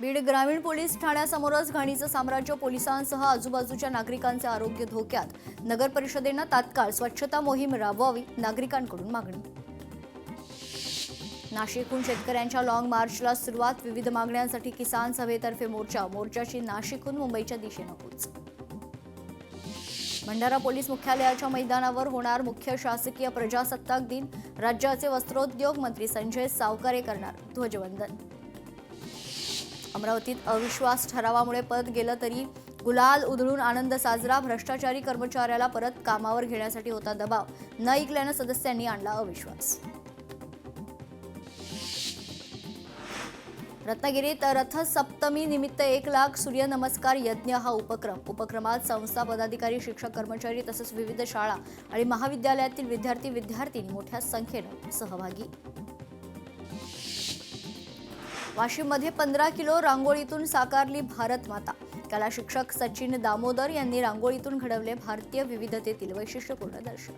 बीड ग्रामीण पोलीस ठाण्यासमोरच घाणीचं साम्राज्य, पोलिसांसह आजूबाजूच्या नागरिकांचे आरोग्य धोक्यात. नगर परिषदेनं तात्काळ स्वच्छता मोहीम राबवावी, नागरिकांकडून मागणी. नाशिकहून शेतकऱ्यांच्या लॉंग मार्चला सुरुवात. विविध मागण्यांसाठी किसान सभेतर्फे मोर्चाची नाशिकहून मुंबईच्या दिशेनं कूच. भंडारा पोलीस मुख्यालयाच्या मैदानावर होणार मुख्य शासकीय प्रजासत्ताक दिन. राज्याचे वस्त्रोद्योग मंत्री संजय सावकारे करणार ध्वजवंदन. अमरावतीत अविश्वास ठरावामुळे पद गेलं तरी गुलाल उधळून आनंद साजरा. भ्रष्टाचारी कर्मचाऱ्याला परत कामावर घेण्यासाठी होता दबाव, न ऐकल्यानं सदस्यांनी आणला अविश्वास. रत्नागिरीत रथसप्तमी निमित्त 1 लाख सूर्यनमस्कार यज्ञ हा उपक्रमात संस्था पदाधिकारी, शिक्षक, कर्मचारी तसंच विविध शाळा आणि महाविद्यालयातील विद्यार्थिनी मोठ्या संख्येनं सहभागी. वाशिममध्ये 15 किलो रांगोळीतून साकारली भारत माता. कला शिक्षक सचिन दामोदर यांनी रांगोळीतून घडवले भारतीय विविधतेतील वैशिष्ट्यपूर्ण दर्शन.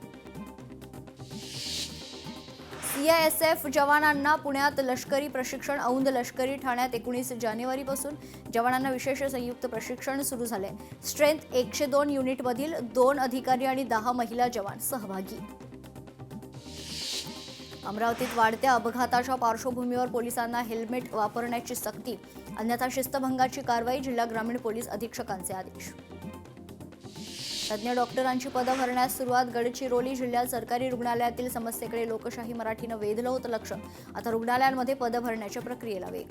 सीआयएसएफ जवानांना पुण्यात लष्करी प्रशिक्षण. औंध लष्करी ठाण्यात 19 जानेवारीपासून जवानांना विशेष संयुक्त प्रशिक्षण सुरू झाले. स्ट्रेंथ 102 युनिटमधील 2 अधिकारी आणि 10 महिला जवान सहभागी. अमरावतीत वाढत्या अपघाताच्या पार्श्वभूमीवर पोलिसांना हेल्मेट वापरण्याची सक्ती, अन्यथा शिस्तभंगाची कारवाई. जिल्हा ग्रामीण पोलीस अधीक्षकांचे आदेश. तज्ज्ञ डॉक्टरांची पदं भरण्यास सुरुवात. गडचिरोली जिल्ह्यात सरकारी रुग्णालयातील समस्येकडे लोकशाही मराठीनं वेधलं होतं लक्ष. आता रुग्णालयांमध्ये पदं भरण्याच्या प्रक्रियेला वेग.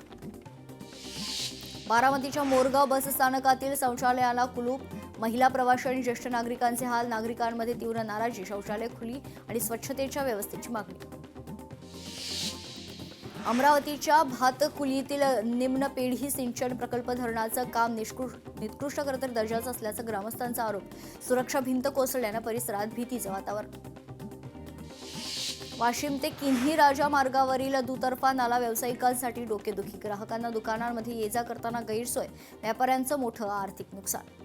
बारामतीच्या मोरगाव बस स्थानकातील शौचालयाला कुलूप. महिला प्रवासी आणि ज्येष्ठ नागरिकांचे हाल. नागरिकांमध्ये तीव्र नाराजी. शौचालय खुली आणि स्वच्छतेच्या व्यवस्थेची मागणी. अमरावतीच्या भातकुलीतील निम्न पेढी सिंचन प्रकल्प धरणाचं काम निकृष्ट दर्जाचं असल्याचा ग्रामस्थांचा आरोप. सुरक्षा भिंत कोसळल्यानं परिसरात भीतीचं वातावरण. वाशिम ते किन्ही राजा मार्गावरील दुतर्फा नाला व्यावसायिकांसाठी डोकेदुखी. ग्राहकांना दुकानांमध्ये ये जा करताना गैरसोय. व्यापाऱ्यांचं मोठं आर्थिक नुकसान.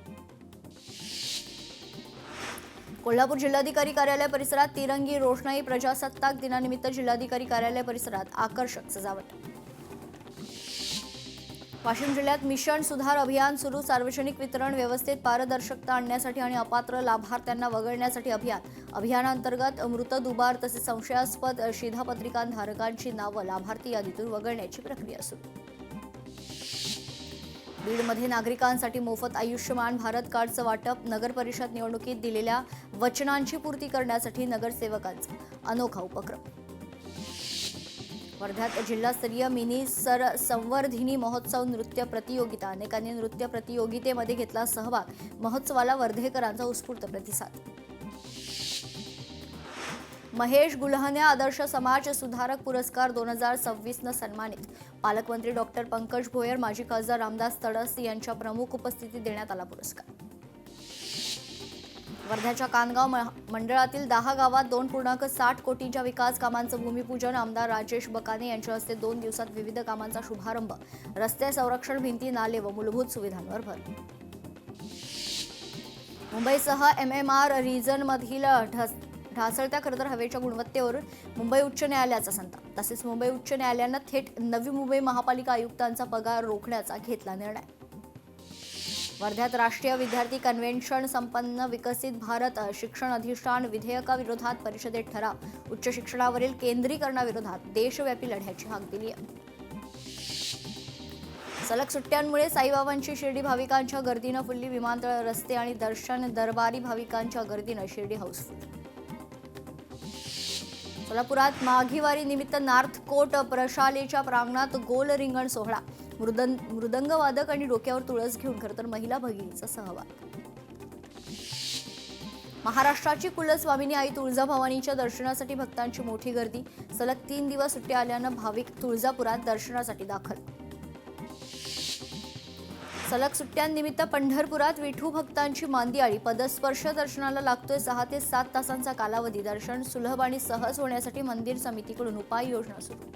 कोल्हापूर जिल्हाधिकारी कार्यालय परिसरात तिरंगी रोषणाई. प्रजासत्ताक दिनानिमित्त जिल्हाधिकारी कार्यालय परिसरात आकर्षक सजावट. वाशिम जिल्ह्यात मिशन सुधार अभियान सुरू. सार्वजनिक वितरण व्यवस्थेत पारदर्शकता आणण्यासाठी आणि अपात्र लाभार्थ्यांना वगळण्यासाठी अभियानांतर्गत मृत, दुबार तसेच संशयास्पद शिधापत्रिकांधारकांची नावं लाभार्थी यादीतून वगळण्याची प्रक्रिया सुरू. बीडमध्ये नागरिकांसाठी मोफत आयुष्यमान भारत कार्डचं वाटप. नगर परिषद निवडणुकीत दिलेल्या वचनांची पूर्ती करण्यासाठी नगरसेवकांचा अनोखा उपक्रम. वर्ध्यात जिल्हास्तरीय मिनी संवर्धिनी महोत्सव नृत्य प्रतियोगिता. अनेकांनी नृत्य प्रतियोगितेमध्ये घेतला सहभाग. महोत्सवाला वर्धेकरांचा उत्स्फूर्त प्रतिसाद. महेश गुल्हने आदर्श समाज सुधारक पुरस्कार 2026 सन्मानित. पालकमंत्री डॉक्टर पंकज भोयर, माजी खासदार रामदास तडस यांच्या प्रमुख उपस्थितीत देण्यात आला पुरस्कार. वर्ध्याच्या कानगाव मंडळातील 10 गावात 2.60 कोटींच्या विकास कामांचं भूमिपूजन. आमदार राजेश बकाने यांच्या हस्ते 2 दिवसात विविध कामांचा शुभारंभ. रस्ते, संरक्षण भिंती, नाले व मूलभूत सुविधांवर भर. मुंबईसह MMR रिजनमधील ढासळत्या खरतर हवेच्या गुणवत्तेवर मुंबई उच्च न्यायालयाचा संताप. तसेच मुंबई उच्च न्यायालयानं थेट नवी मुंबई महापालिका आयुक्तांचा पगार रोखण्याचा घेतला निर्णय. वर्ध्यात राष्ट्रीय विद्यार्थी कन्व्हेन्शन संपन्न. विकसित भारत शिक्षण अधिष्ठान विधेयकाविरोधात परिषदेत ठराव. उच्च शिक्षणावरील केंद्रीकरणाविरोधात देशव्यापी लढ्याची हाक दिली आहे. सलग सुट्ट्यांमुळे साईबाबांची शिर्डी भाविकांच्या गर्दीनं फुलली. विमानतळ, रस्ते आणि दर्शन दरबारी भाविकांच्या गर्दीनं शिर्डी हाऊसफुल. सोलापुरात माघीवारी निमित्त नॉर्थ कोट प्रशालेच्या प्रांगणात गोल रिंगण सोहळा. मृदंगवादक आणि डोक्यावर तुळस घेऊन खरतर महिला भगिनीचा सहभाग. महाराष्ट्राची कुलस्वामिनी आई तुळजाभवानीच्या दर्शनासाठी भक्तांची मोठी गर्दी. सलग 3 दिवस सुट्ट्या आल्यानं भाविक तुळजापुरात दर्शनासाठी दाखल. सलग सुट्ट्यांनिमित्त पंढरपुरात विठू भक्तांची मांदियाळी. पदस्पर्श दर्शनाला लागतोय 6 ते 7 तासांचा कालावधी. दर्शन सुलभ आणि सहज होण्यासाठी मंदिर समितीकडून उपाययोजना सुरू.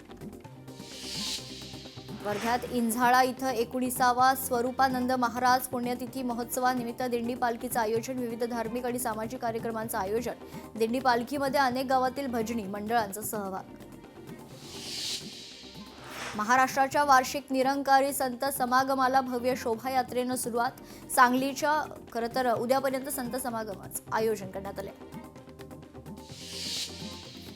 वर्ध्यात इंझाळा इथं 19वा स्वरूपानंद महाराज पुण्यतिथी महोत्सवानिमित्त दिंडी पालखीचं आयोजन. विविध धार्मिक आणि सामाजिक कार्यक्रमांचं आयोजन. दिंडी पालखीमध्ये अनेक गावातील भजनी मंडळांचा सहभाग. महाराष्ट्राच्या वार्षिक निरंकारी संत समागमाला भव्य शोभायात्रेनं सुरुवात. सांगलीच्या खरं तर उद्यापर्यंत संत समागमाचं आयोजन करण्यात आले.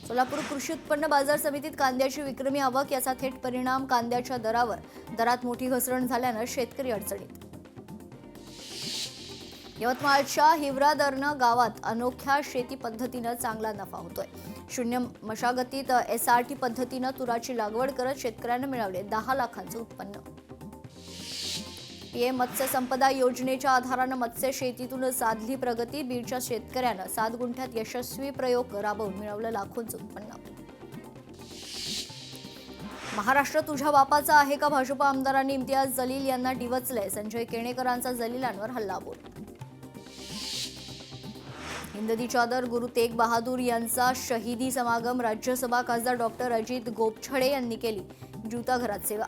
सोलापूर कृषी उत्पन्न बाजार समितीत कांद्याची विक्रमी आवक, याचा थेट परिणाम कांद्याच्या दरावर. दरात मोठी घसरण झाल्यानं शेतकरी अडचणीत. यवतमाळच्या हिवरादरणं गावात अनोख्या शेती पद्धतीनं चांगला नफा होतोय. शून्य मशागतीत SRT पद्धतीनं तुराची लागवड करत शेतकऱ्यांना मिळवले 10 लाखांचं उत्पन्न. PM मत्स्य संपदा योजनेच्या आधारानं मत्स्य शेतीतून साधली प्रगती. बीडच्या शेतकऱ्यानं 7 गुंठ्यात यशस्वी प्रयोग राबवून मिळवलं लाखोंचं उत्पन्न. महाराष्ट्र तुझ्या बापाचा आहे का? भाजप आमदारांनी इम्तियाज जलील यांना डिवचलंय. संजय केणेकरांचा जलीलांवर हल्लाबोल. हिंददी चादर गुरु तेग बहादूर यांचा शहीदी समागम. राज्यसभा खासदार डॉक्टर अजित गोपछडे यांनी केली जीवताघरात सेवा.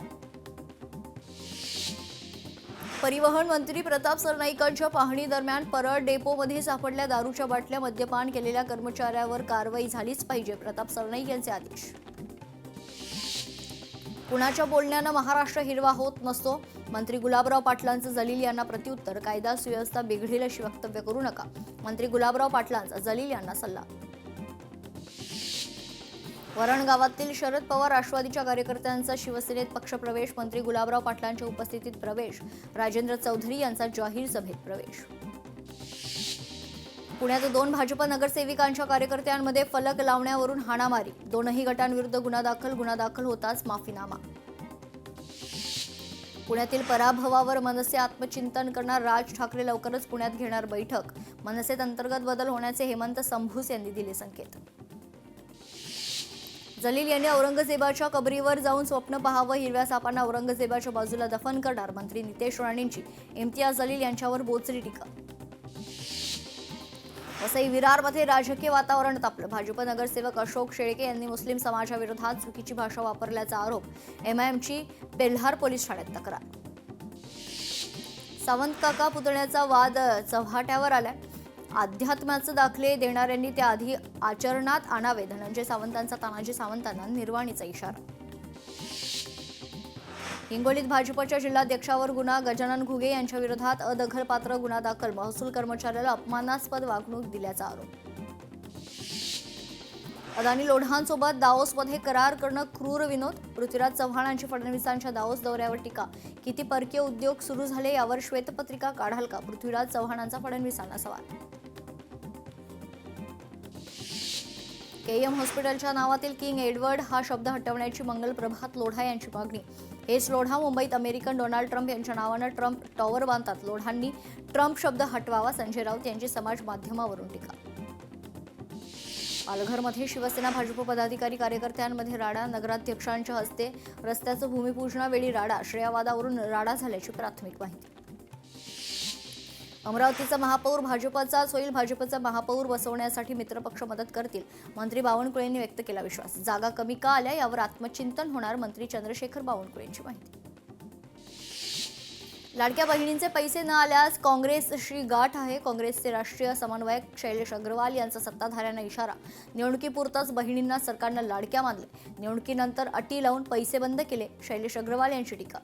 परिवहन मंत्री प्रताप सरनाईकांच्या पाहणी दरम्यान परळ डेपोमध्ये सापडल्या दारूच्या बाटल्या. मद्यपान केलेल्या कर्मचाऱ्यावर कारवाई झालीच पाहिजे, प्रताप सरनाईक यांचे आदेश. कुणाच्या बोलण्यानं महाराष्ट्र हिरवा होत नसतो. मंत्री गुलाबराव पाटलांचं जलील यांना प्रत्युत्तर. कायदा सुव्यवस्था बिघडेल अशी वक्तव्य करू नका. मंत्री गुलाबराव पाटलांचा जलील यांना सल्ला. वरण गावातील शरद पवार राष्ट्रवादीच्या कार्यकर्त्यांचा शिवसेनेत पक्षप्रवेश. मंत्री गुलाबराव पाटलांच्या उपस्थितीत प्रवेश. राजेंद्र चौधरी यांचा जाहीर सभेत प्रवेश. पुण्यात 2 भाजप नगरसेविकांच्या कार्यकर्त्यांमध्ये फलक लावण्यावरून हाणामारी. 2ही गटांविरुद्ध गुन्हा दाखल होताच माफीनामा. पुण्यातील पराभवावर मनसे आत्मचिंतन करणार. राज ठाकरे लवकरच पुण्यात घेणार बैठक. मनसेत अंतर्गत बदल होण्याचे हेमंत संभूस यांनी दिले संकेत. जलील यांनी औरंगजेबाच्या कबरीवर जाऊन स्वप्न पाहावं. हिरव्या सापांना औरंगजेबाच्या बाजूला दफन करणार. मंत्री नितेश राणेंची इम्तियाज जलील यांच्यावर बोचरी टीका. वसई विरारमध्ये राजकीय वातावरण तापलं. भाजप नगरसेवक अशोक शेळके यांनी मुस्लिम समाजाविरोधात चुकीची भाषा वापरल्याचा आरोप. MIMची पेल्हार पोलीस ठाण्यात तक्रार. सावंत काका पुतण्याचा वाद चव्हाट्यावर आलाय. अध्यात्माचे दाखले देणाऱ्यांनी त्याआधी आचरणात आणावे. धनंजय सावंतांचा तानाजी सावंतांना निर्वाणीचा इशारा. हिंगोलीत भाजपच्या जिल्हाध्यक्षावर गुन्हा. गजानन घुगे यांच्या विरोधात अदखलपात्र गुन्हा दाखल. महसूल कर्मचाऱ्याला अपमानास्पद वागणूक दिल्याचा आरोप. अदानी लोढांसोबत दाओसमध्ये करार करणं क्रूर विनोद. पृथ्वीराज चव्हाणांची फडणवीसांच्या दाओस दौऱ्यावर टीका. किती परकीय उद्योग सुरू झाले यावर श्वेतपत्रिका काढाल का? पृथ्वीराज चव्हाणांचा फडणवीसांना सवाल. KM हॉस्पिटलच्या नावातील किंग एडवर्ड हा शब्द हटवण्याची मंगलप्रभात लोढा यांची मागणी. हेच लोढा मुंबईत अमेरिकन डोनाल्ड ट्रम्प यांच्या नावानं ट्रम्प टॉवर बांधतात. लोढांनी ट्रम्प शब्द हटवावा. संजय राऊत यांची समाज माध्यमावरून टीका. पालघरमध्ये शिवसेना भाजप पदाधिकारी कार्यकर्त्यांमध्ये राडा. नगराध्यक्षांच्या हस्ते रस्त्याचं भूमिपूजनावेळी राडा. श्रेयावादावरून राडा झाल्याची प्राथमिक माहिती. अमरावतीचा महापौर भाजपचाच होईल. भाजपचा महापौर बसवण्यासाठी मित्रपक्ष मदत करतील. मंत्री बावनकुळेंनी व्यक्त केला विश्वास. जागा कमी का आल्या यावर आत्मचिंतन होणार. मंत्री चंद्रशेखर बावनकुळेंची माहिती. लाडक्या बहिणींचे पैसे न आल्यास काँग्रेसशी गाठ आहे. काँग्रेसचे राष्ट्रीय समन्वयक शैलेश अग्रवाल यांचा सत्ताधाऱ्यांना इशारा. निवडणुकीपुरताच बहिणींना सरकारनं लाडक्या मानले. निवडणुकीनंतर अटी लावून पैसे बंद केले. शैलेश अग्रवाल यांची टीका.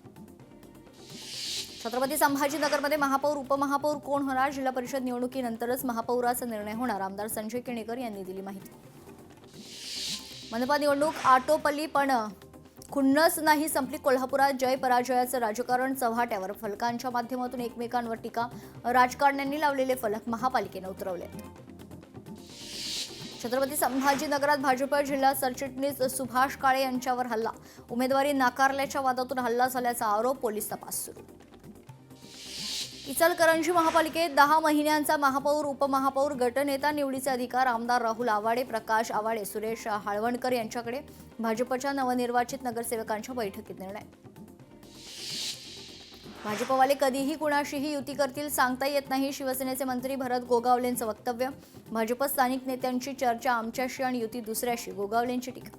छत्रपती संभाजीनगरमध्ये महापौर उपमहापौर कोण होणार? जिल्हा परिषद निवडणुकीनंतरच महापौराचा निर्णय होणार. आमदार संजय केणेकर यांनी दिली माहिती. मनपा निवडणूक आटोपली पण खुन्नस नाही संपली. कोल्हापुरात जय पराजयाचं राजकारण चव्हाट्यावर. फलकांच्या माध्यमातून एकमेकांवर टीका. राजकारण्यांनी लावलेले फलक महापालिकेनं उतरवलेत. छत्रपती संभाजीनगरात भाजप जिल्हा सरचिटणीस सुभाष काळे यांच्यावर हल्ला. उमेदवारी नाकारल्याच्या वादातून हल्ला झाल्याचा आरोप. पोलीस तपास सुरू. इचलकरंजी महापालिकेत 10 महिन्यांचा महापौर उपमहापौर गटनेता निवडीचे अधिकार. आमदार राहुल आवाडे, प्रकाश आवाडे, सुरेश हाळवणकर यांच्याकडे. भाजपच्या नवनिर्वाचित नगरसेवकांच्या बैठकीत निर्णय. भाजपवाले कधीही कुणाशीही युती करतील सांगता येत नाही. शिवसेनेचे मंत्री भरत गोगावलेंचं वक्तव्य. भाजप स्थानिक नेत्यांची चर्चा आमच्याशी आणि युती दुसऱ्याशी. गोगावलेंची टीका.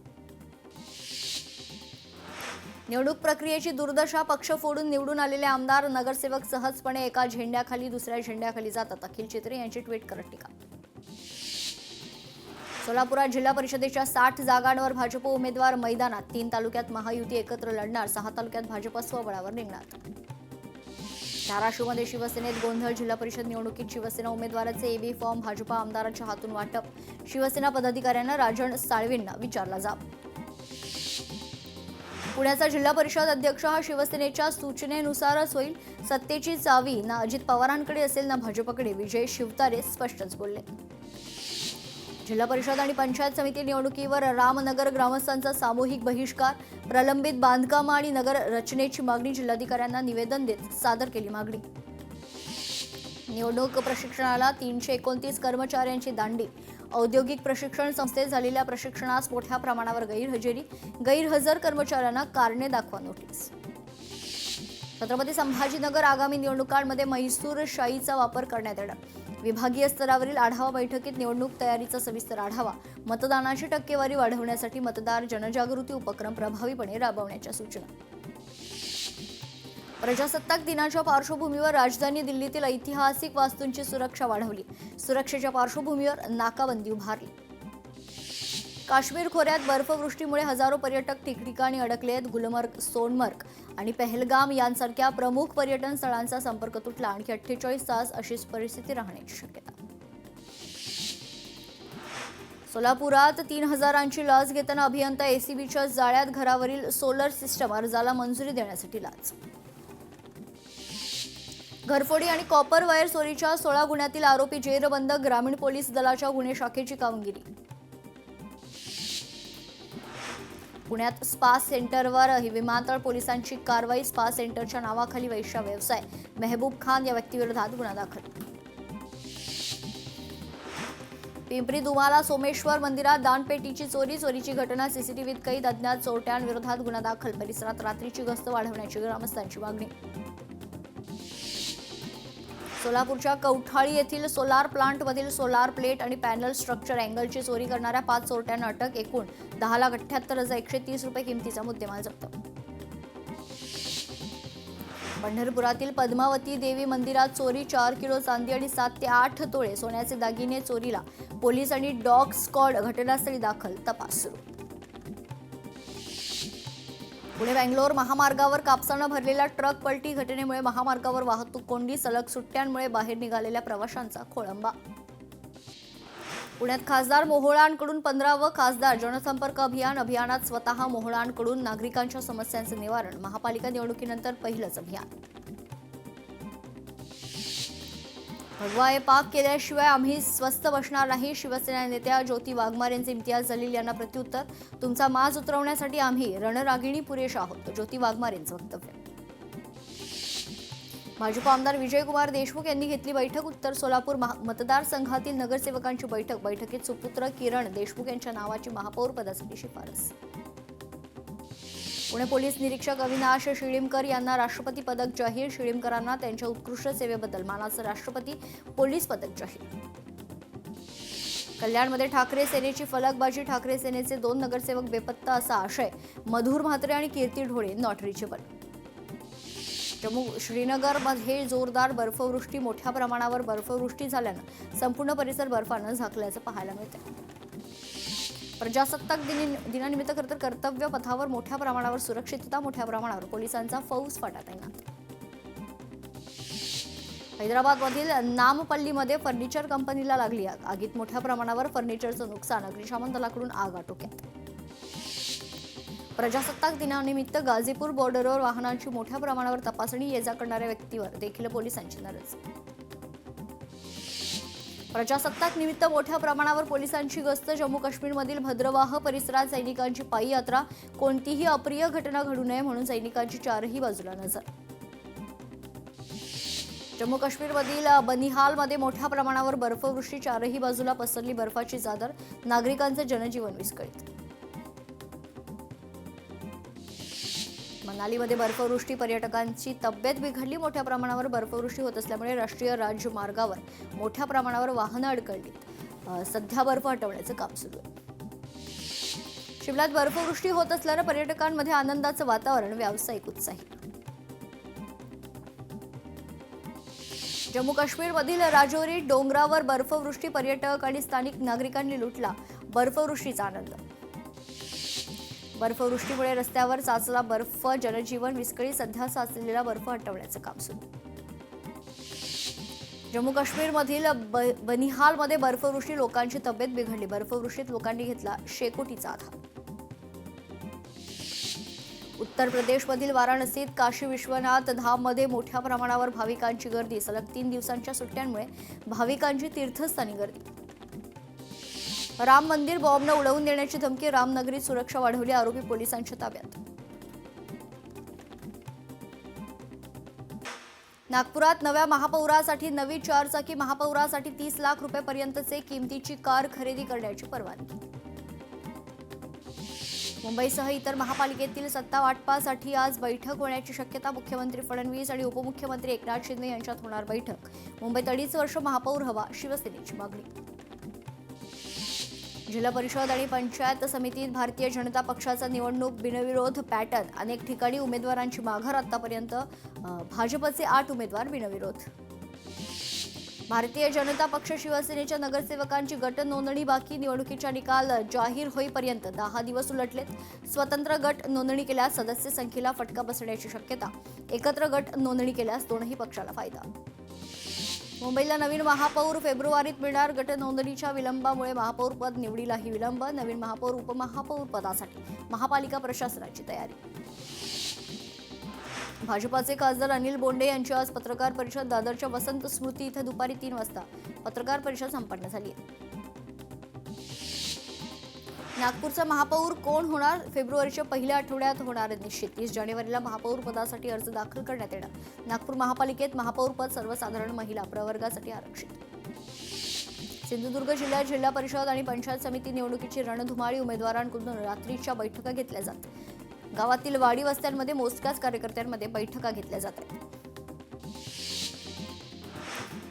निवडणूक प्रक्रियेची दुर्दशा. पक्ष फोडून निवडून आलेले आमदार नगरसेवक सहजपणे एका झेंड्याखाली दुसऱ्या झेंड्याखाली जातात. अखिल चित्रे यांची ट्विट करत टीका. सोलापुरात जिल्हा परिषदेच्या 60 जागांवर भाजप उमेदवार मैदानात. 3 तालुक्यात महायुती एकत्र लढणार. 6 तालुक्यात भाजप स्वबळावर निघणार. धाराशिवमध्ये शिवसेनेत गोंधळ. जिल्हा परिषद निवडणुकीत शिवसेना उमेदवाराचे एबी फॉर्म भाजपा आमदारांच्या हातून वाटप. शिवसेना पदाधिकाऱ्यांना राजन साळवींना विचारला जाब. पुण्याचा जिल्हा परिषद अध्यक्ष हा शिवसेनेच्या सूचनेनुसारच होईल. सत्तेची चावी ना अजित पवारांकडे असेल ना भाजपकडे. विजय शिवतारे स्पष्टच बोलले. जिल्हा परिषद आणि पंचायत समिती निवडणुकीवर रामनगर ग्रामस्थांचा सामूहिक बहिष्कार. प्रलंबित बांधकाम आणि नगर रचनेची मागणी. जिल्हाधिकाऱ्यांना निवेदन देत सादर केली मागणी. निवडणूक प्रशिक्षणाला 329 कर्मचाऱ्यांची दांडी. औद्योगिक प्रशिक्षण संस्थेत झालेल्या प्रशिक्षणास मोठ्या प्रमाणावर गैरहजेरी. गैरहजर कर्मचाऱ्यांना कारणे दाखवा नोटीस. छत्रपती संभाजीनगर आगामी निवडणुकांमध्ये म्हैसूर शाईचा वापर करण्यात येणार. विभागीय स्तरावरील आढावा बैठकीत निवडणूक तयारीचा सविस्तर आढावा. मतदानाची टक्केवारी वाढवण्यासाठी मतदार जनजागृती उपक्रम प्रभावीपणे राबवण्याच्या सूचना. प्रजासत्ताक दिनाच्या पार्श्वभूमीवर राजधानी दिल्लीतील ऐतिहासिक वास्तूंची सुरक्षा वाढवली. सुरक्षेच्या पार्श्वभूमीवर नाकाबंदी उभारली. काश्मीर खोऱ्यात बर्फवृष्टीमुळे हजारो पर्यटक ठिकठिकाणी अडकले आहेत. गुलमर्ग, सोनमर्ग आणि पहलगाम यांसारख्या प्रमुख पर्यटन स्थळांचा संपर्क तुटला. आणखी 48 तास अशीच परिस्थिती राहण्याची शक्यता. सोलापुरात 3000ची लाच घेताना अभियंता. एसीबीच्या जाळ्यात. घरावरील सोलर सिस्टम अर्जाला मंजुरी देण्यासाठी लाच. घरफोडी आणि कॉपर वायर चोरीच्या 16 गुन्ह्यातील आरोपी जेरबंद. ग्रामीण पोलीस दलाच्या गुन्हे शाखेची कामगिरी. पुण्यात स्पा सेंटरवर विमानतळ पोलिसांची कारवाई. स्पा सेंटरच्या नावाखाली वैश्य व्यवसाय. मेहबूब खान या व्यक्तीविरोधात गुन्हा दाखल. पिंपरी दुमाला सोमेश्वर मंदिरात दानपेटीची चोरी. चोरीची घटना सीसीटीव्हीत कैद. अज्ञात चोरट्यांविरोधात गुन्हा दाखल. परिसरात रात्रीची गस्त वाढवण्याची ग्रामस्थांची मागणी. सोलापूरच्या कौठाळी येथील सोलार प्लांटमधील सोलार प्लेट आणि पॅनल स्ट्रक्चर अँगलची चोरी करणाऱ्या 5 चोरट्यांना अटक. एकूण 10,78,130 रुपये किमतीचा मुद्देमाल जप्त. पंढरपुरातील पद्मावती देवी मंदिरात चोरी. 4 किलो चांदी आणि 7 ते 8 तोळे सोन्याचे दागिने चोरीला. पोलीस आणि डॉग स्क्वॉड घटनास्थळी दाखल. तपास सुरू. पुणे बेंगलोर महामार्गावर कापसानं भरलेला ट्रक पलटी. घटनेमुळे महामार्गावर वाहतूक कोंडी. सलग सुट्ट्यांमुळे बाहेर निघालेल्या प्रवाशांचा खोळंबा. पुण्यात खासदार मोहोळांकडून 15वे खासदार जनसंपर्क अभियान. अभियानात स्वतः मोहोळांकडून नागरिकांच्या समस्यांचे निवारण. महापालिका निवडणुकीनंतर पहिलंच अभियान. भगवाये पाक केल्याशिवाय आम्ही स्वस्थ बसणार नाही. शिवसेना नेत्या ज्योती वाघमारे यांचे इम्तियाज जलील यांना प्रत्युत्तर. तुमचा माज उतरवण्यासाठी आम्ही रणरागिणी पुरेशा आहोत. ज्योती वाघमारे यांचं वक्तव्य. भाजप आमदार विजयकुमार देशमुख यांनी घेतली बैठक. उत्तर सोलापूर मतदारसंघातील नगरसेवकांची बैठक. बैठकीत सुपुत्र किरण देशमुख यांच्या नावाची महापौर पदासाठी शिफारस. पुणे पोलीस निरीक्षक अविनाश शिळीमकर यांना राष्ट्रपती पदक जाहीर. शिळीमकरांना त्यांच्या उत्कृष्ट सेवेबद्दल मानाचं राष्ट्रपती पोलीस पदक जाहीर. कल्याणमध्ये ठाकरे सेनेची फलकबाजी. ठाकरे सेनेचे 2 नगरसेवक बेपत्ता असा आशय. मधुर म्हात्रे आणि कीर्ती ढोळे नॉट रिचेबल. जम्मू श्रीनगरमध्ये जोरदार बर्फवृष्टी. मोठ्या प्रमाणावर बर्फवृष्टी झाल्यानं संपूर्ण परिसर बर्फानं झाकल्याचं पाहायला मिळतं. प्रजासत्ताक दिनानिमित्त कर्तव्य पथावर मोठ्या प्रमाणावर सुरक्षितता. मोठ्या प्रमाणावर पोलिसांचा फौजफाटा तैनात. हैदराबादमधील नामपल्लीमध्ये फर्निचर कंपनीला लागली आग. आगीत मोठ्या प्रमाणावर फर्निचरचं नुकसान. अग्निशमन दलाकडून आग आटोक्यात. प्रजासत्ताक दिनानिमित्त गाझीपूर बॉर्डरवर वाहनांची मोठ्या प्रमाणावर तपासणी. ये जा करणाऱ्या व्यक्तीवर देखील पोलिसांची नजर. प्रजासत्ताक निमित्त मोठ्या प्रमाणावर पोलिसांची गस्त. जम्मू काश्मीरमधील भद्रवाह परिसरात सैनिकांची पायी यात्रा. कोणतीही अप्रिय घटना घडू नये म्हणून सैनिकांची 4ही बाजूला नजर. जम्मू काश्मीरमधील बनिहालमध्ये मोठ्या प्रमाणावर बर्फवृष्टी. 4ही बाजूला पसरली बर्फाची चादर. नागरिकांचं जनजीवन विस्कळीत. मनालीमध्ये बर्फवृष्टी. पर्यटकांची तब्येत बिघडली. मोठ्या प्रमाणावर बर्फवृष्टी होत असल्यामुळे राष्ट्रीय राज्यमार्गावर मोठ्या प्रमाणावर वाहनं अडकली. सध्या बर्फ हटवण्याचं काम सुरू आहे. शिमल्यात बर्फवृष्टी होत असल्यानं पर्यटकांमध्ये आनंदाचं वातावरण. व्यावसायिक उत्साही. जम्मू काश्मीरमधील राजौरी डोंगरावर बर्फवृष्टी, पर्यटक आणि स्थानिक नागरिकांनी लुटला बर्फवृष्टीचा आनंद. बर्फवृष्टीमुळे रस्त्यावर साचला बर्फ, जनजीवन विस्कळीत, सध्या साचलेला बर्फ हटवण्याचं काम सुरू. जम्मू काश्मीरमधील बनिहालमध्ये बर्फवृष्टी, लोकांची तब्येत बिघडली. बर्फवृष्टीत लोकांनी घेतला शेकोटीचा आधार. उत्तर प्रदेशमधील वाराणसीत काशी विश्वनाथ धाममध्ये मोठ्या प्रमाणावर भाविकांची गर्दी. सलग 3 दिवसांच्या सुट्ट्यांमुळे भाविकांची तीर्थस्थानी गर्दी. राम मंदिर बॉम्बनं उडवून देण्याची धमकी, रामनगरीत सुरक्षा वाढवली, आरोपी पोलिसांच्या ताब्यात. नागपुरात नव्या महापौरासाठी नवी 4 चाकी महापौरासाठी 30 लाख रुपयांपर्यंतचे किमतीची कार खरेदी करण्याची परवानगी. मुंबईसह इतर महापालिकेतील सत्ता वाटपासाठी आज बैठक होण्याची शक्यता. मुख्यमंत्री फडणवीस आणि उपमुख्यमंत्री एकनाथ शिंदे यांच्यात होणार बैठक. मुंबईत 2.5 वर्ष महापौर हवा, शिवसेनेची मागणी. जिल्हा परिषद आणि पंचायत समितीत भारतीय जनता पक्षाचा निवडणूक बिनविरोध पॅटर्न. अनेक ठिकाणी उमेदवारांची माघार. आतापर्यंत भाजपचे 8 उमेदवार बिनविरोध. भारतीय जनता पक्ष शिवसेनेच्या नगरसेवकांची गट नोंदणी बाकी. निवडणुकीचा निकाल जाहीर होईपर्यंत 10 दिवस उलटलेत. स्वतंत्र गट नोंदणी केल्यास सदस्य संख्येला फटका बसण्याची शक्यता. एकत्र गट नोंदणी केल्यास दोनही पक्षाला फायदा. मुंबईला नवीन महापौर फेब्रुवारीत मिळणार. गट नोंदणीच्या विलंबामुळे महापौर पद निवडीलाही विलंब. नवीन महापौर उपमहापौर पदासाठी महापालिका प्रशासनाची तयारी. भाजपाचे खासदार अनिल बोंडे यांची आज पत्रकार परिषद. दादरच्या वसंत स्मृती इथे दुपारी 3 वाजता पत्रकार परिषद संपन्न झाली. नागपूरचा महापौर कोण होणार? फेब्रुवारीच्या पहिल्या आठवड्यात होणार निश्चित. 30 जानेवारीला महापौर पदासाठी अर्ज दाखल करण्यात येणार. नागपूर महापालिकेत महापौर पद सर्वसाधारण महिला प्रवर्गासाठी आरक्षित. सिंधुदुर्ग जिल्ह्यात जिल्हा परिषद आणि पंचायत समिती निवडणुकीची रणधुमाळी. उमेदवारांकडून रात्रीच्या बैठका घेतल्या जातात. गावातील वाडी वस्त्यांमध्ये मोजक्याच कार्यकर्त्यांमध्ये बैठका घेतल्या जातात.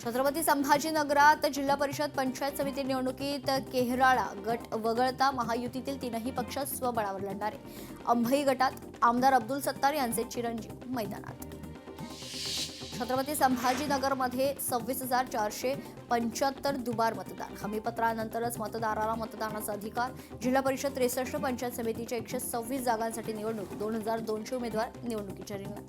छत्रपती संभाजीनगरात जिल्हा परिषद पंचायत समिती निवडणुकीत केहराळा गट वगळता महायुतीतील 3ही पक्ष स्वबळावर लढणार आहे. अंभई गटात आमदार अब्दुल सत्तार यांचे चिरंजीव मैदानात. छत्रपती संभाजीनगरमध्ये 26,475 दुबार मतदार. हमीपत्रानंतरच मतदाराला मतदानाचा अधिकार. जिल्हा परिषद 63, पंचायत समितीच्या 126 जागांसाठी निवडणूक. 2,200 उमेदवार निवडणुकीच्या रिंगणात.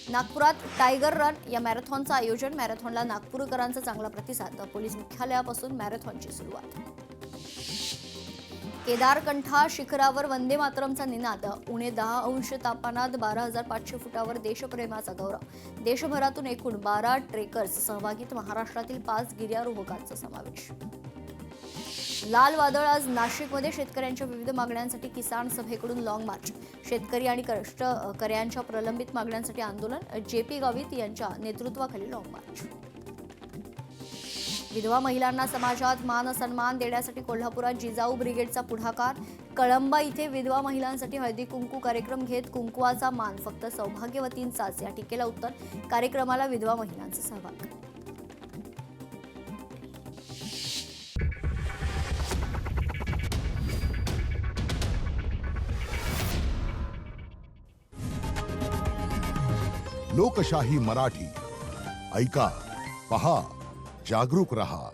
नागपुरात टायगर रन या मॅरेथॉनचं आयोजन. मॅरेथॉनला नागपूरकरांचा चांगला प्रतिसाद. पोलीस मुख्यालयापासून मॅरेथॉनची सुरुवात. केदारकंठा शिखरावर वंदे मातरमचा निनाद. उणे 10 अंश तापमानात 12,500 फुटावर देशप्रेमाचा गौरव. देशभरातून एकूण 12 ट्रेकर्स सहभागीत. महाराष्ट्रातील 5 गिर्यारोहकांचा समावेश. लाल वादळ. आज नाशिकमध्ये शेतकऱ्यांच्या विविध मागण्यांसाठी किसान सभेकडून लॉंग मार्च. शेतकरी आणि कष्टकऱ्यांच्या प्रलंबित मागण्यांसाठी आंदोलन. जेपी गावित यांच्या नेतृत्वाखाली लॉंग मार्च. विधवा महिलांना समाजात मान सन्मान देण्यासाठी कोल्हापुरात जिजाऊ ब्रिगेडचा पुढाकार. कळंबा इथे विधवा महिलांसाठी हळदी कुंकू कार्यक्रम घेत कुंकवाचा मान फक्त सौभाग्यवतींचाच, या टीकेला उत्तर. कार्यक्रमाला विधवा महिलांचा सहभाग. लोकशाही मराठी ऐका, पहा, जागरूक रहा.